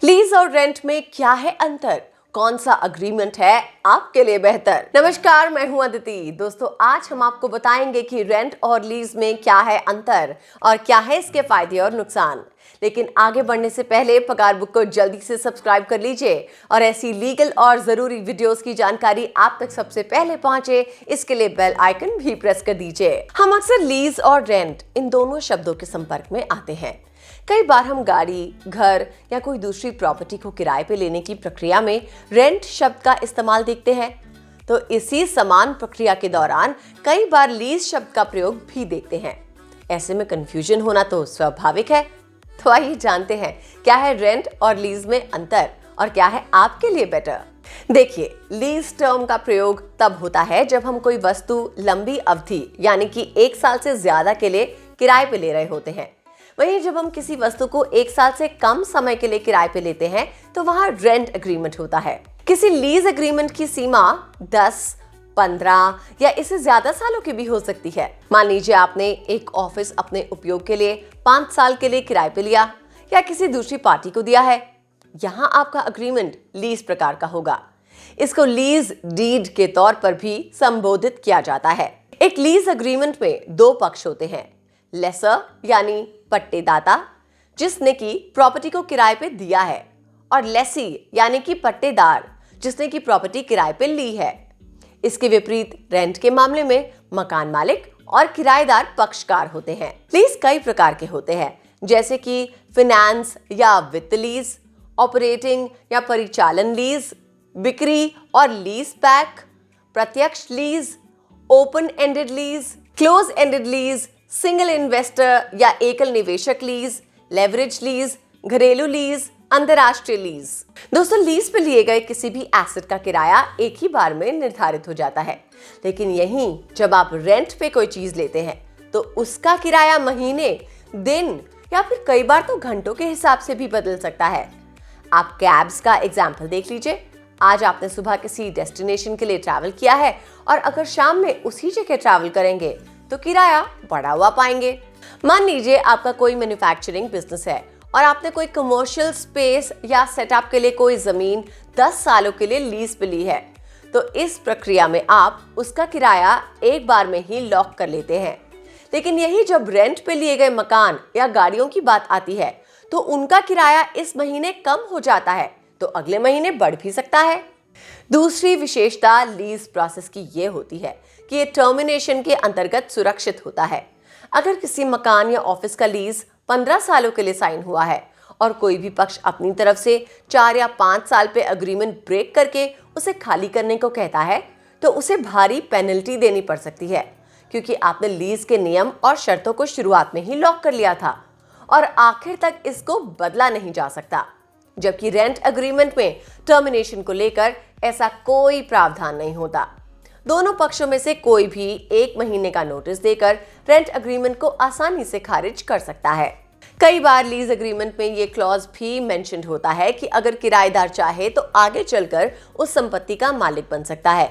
Lease और rent में क्या है अंतर? कौन सा अग्रीमेंट है आपके लिए बेहतर? नमस्कार, मैं हूं अदिति। दोस्तों, आज हम आपको बताएंगे कि रेंट और लीज में क्या है अंतर और क्या है इसके फायदे और नुकसान। लेकिन आगे बढ़ने से पहले पगार बुक को जल्दी से सब्सक्राइब कर लीजिए और ऐसी लीगल और जरूरी वीडियोस की जानकारी आप तक सबसे पहले पहुंचे, इसके लिए बेल आइकन भी प्रेस कर दीजिए। हम अक्सर लीज और रेंट इन दोनों शब्दों के संपर्क में आते हैं। कई बार हम गाड़ी, घर या कोई दूसरी प्रॉपर्टी को किराए पे लेने की प्रक्रिया में रेंट शब्द का इस्तेमाल देखते हैं, तो इसी समान प्रक्रिया के दौरान कई बार लीज शब्द का प्रयोग भी देखते हैं। ऐसे में कंफ्यूजन होना तो स्वाभाविक है। तो आइए जानते हैं क्या है रेंट और लीज में अंतर और क्या है आपके लिए बेटर। देखिए, लीज टर्म का प्रयोग तब होता है जब हम कोई वस्तु लंबी अवधि यानी कि 1 साल से ज्यादा के लिए किराए पे ले रहे होते हैं। वहीं जब हम किसी वस्तु को 1 साल से कम समय के लिए किराए पे लेते हैं तो वहां रेंट एग्रीमेंट होता है। किसी लीज एग्रीमेंट की सीमा 10, 15 या इससे ज्यादा सालों की भी हो सकती है। मान लीजिए आपने एक ऑफिस अपने उपयोग के लिए 5 साल के लिए किराए पे लिया या किसी दूसरी पार्टी को दिया है। यहाँ आपका एग्रीमेंट लीज प्रकार का होगा। इसको लीज डीड के तौर पर भी संबोधित किया जाता है। एक लीज एग्रीमेंट में 2 पक्ष होते हैं, लेसर यानी पट्टेदाता जिसने की प्रॉपर्टी को किराए पे दिया है, और लेसी यानी कि पट्टेदार जिसने की प्रॉपर्टी किराए पे ली है। इसके विपरीत रेंट के मामले में मकान मालिक और किराएदार पक्षकार होते हैं। लीज कई प्रकार के होते हैं, जैसे कि फिनेंस या वित्त लीज, ऑपरेटिंग या परिचालन लीज, बिक्री और लीज बैक, प्रत्यक्ष lease, open ended lease, close ended lease, single investor या एकल निवेशक लीज, लेवरेज लीज, घरेलू लीज, अंतरराष्ट्रीय लीज। दोस्तों, लीज पे लिए गए किसी भी एसेट का किराया एक ही बार में निर्धारित हो जाता है, लेकिन यहीं जब आप रेंट पे कोई चीज लेते हैं तो उसका किराया महीने, दिन या फिर कई बार तो घंटों के हिसाब से भी बदल सकता है। आप कैब्स का एग्जाम्पल देख लीजिए। आज आपने सुबह किसी डेस्टिनेशन के लिए ट्रैवल किया है और अगर शाम में उसी जगह ट्रैवल करेंगे तो किराया बढ़ा हुआ पाएंगे। मान लीजिए आपका कोई मैन्युफैक्चरिंग बिजनेस है और आपने कोई कमर्शियल स्पेस या सेटअप के लिए कोई जमीन 10 सालों के लिए लीज पे ली है, तो इस प्रक्रिया में आप उसका किराया एक बार में ही लॉक कर लेते हैं। लेकिन यही जब रेंट पे लिए गए मकान या गाड़ियों की बात आती है तो उनका किराया इस महीने कम हो जाता है तो अगले महीने बढ़ भी सकता है। दूसरी विशेषता लीज प्रोसेस की ये होती है कि ये टर्मिनेशन के अंतर्गत सुरक्षित होता है। अगर किसी मकान या ऑफिस का लीज 15 सालों के लिए साइन हुआ है और कोई भी पक्ष अपनी तरफ से 4 या 5 साल पे एग्रीमेंट ब्रेक करके उसे खाली करने को कहता है, तो उसे भारी पेनल्टी देनी पड़ सकती है, क्योंकि आपने लीज के नियम और शर्तों को शुरुआत में ही लॉक कर लिया था और आखिर तक इसको बदला नहीं जा सकता। जबकि रेंट एग्रीमेंट में टर्मिनेशन को लेकर ऐसा कोई प्रावधान नहीं होता। दोनों पक्षों में से कोई भी 1 महीने का नोटिस देकर रेंट एग्रीमेंट को आसानी से खारिज कर सकता है। कई बार लीज एग्रीमेंट में ये क्लॉज भी मेंशन्ड होता है कि अगर किराएदार चाहे तो आगे चलकर उस संपत्ति का मालिक बन सकता है।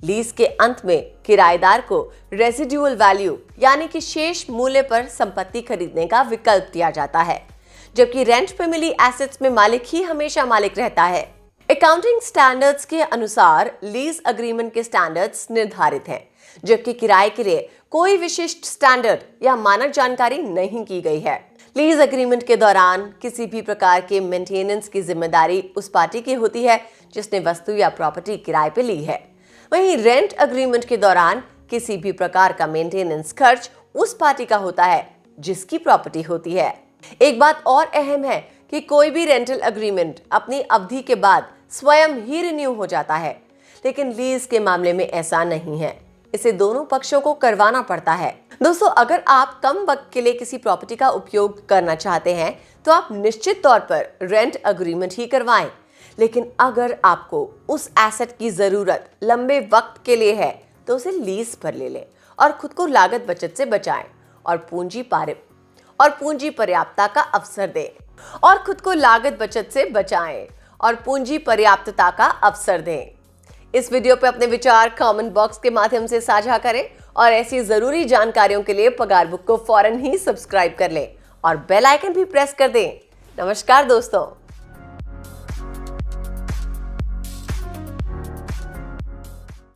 लीज के अंत में किराएदार को रेसिडुअल वैल्यू यानी कि शेष मूल्य पर संपत्ति खरीदने का विकल्प दिया जाता है, जबकि रेंट पे मिली एसेट्स में मालिक ही हमेशा मालिक रहता है। अकाउंटिंग स्टैंडर्ड्स के अनुसार लीज एग्रीमेंट के स्टैंडर्ड्स निर्धारित हैं, जबकि किराए के लिए कोई विशिष्ट स्टैंडर्ड या मानक जानकारी नहीं की गई है। लीज एग्रीमेंट के दौरान किसी भी प्रकार के मेंटेनेंस की जिम्मेदारी उस पार्टी की होती है जिसने वस्तु या प्रॉपर्टी किराए पे ली है। वहीं रेंट एग्रीमेंट के दौरान किसी भी प्रकार का मेंटेनेंस खर्च उस पार्टी का होता है जिसकी प्रॉपर्टी होती है। एक बात और अहम है कि कोई भी रेंटल एग्रीमेंट अपनी अवधि के बाद स्वयं ही रिन्यू हो जाता है, लेकिन लीज के मामले में ऐसा नहीं है। इसे दोनों पक्षों को करवाना पड़ता है। दोस्तों, अगर आप कम वक्त के लिए किसी प्रॉपर्टी का उपयोग करना चाहते हैं तो आप निश्चित तौर पर रेंट एग्रीमेंट ही करवाएं। लेकिन अगर आपको उस एसेट की जरूरत लंबे वक्त के लिए है तो उसे लीज पर ले लें और खुद को लागत बचत से बचाएं और पूंजी पर्याप्तता का अवसर दें पूंजी पर्याप्तता का अवसर दें। इस वीडियो पे अपने विचार कमेंट बॉक्स के माध्यम से साझा करें और ऐसी जरूरी जानकारियों के लिए पगार बुक को फौरन ही सब्सक्राइब कर लें और बेल आइकन भी प्रेस कर दें। नमस्कार दोस्तों।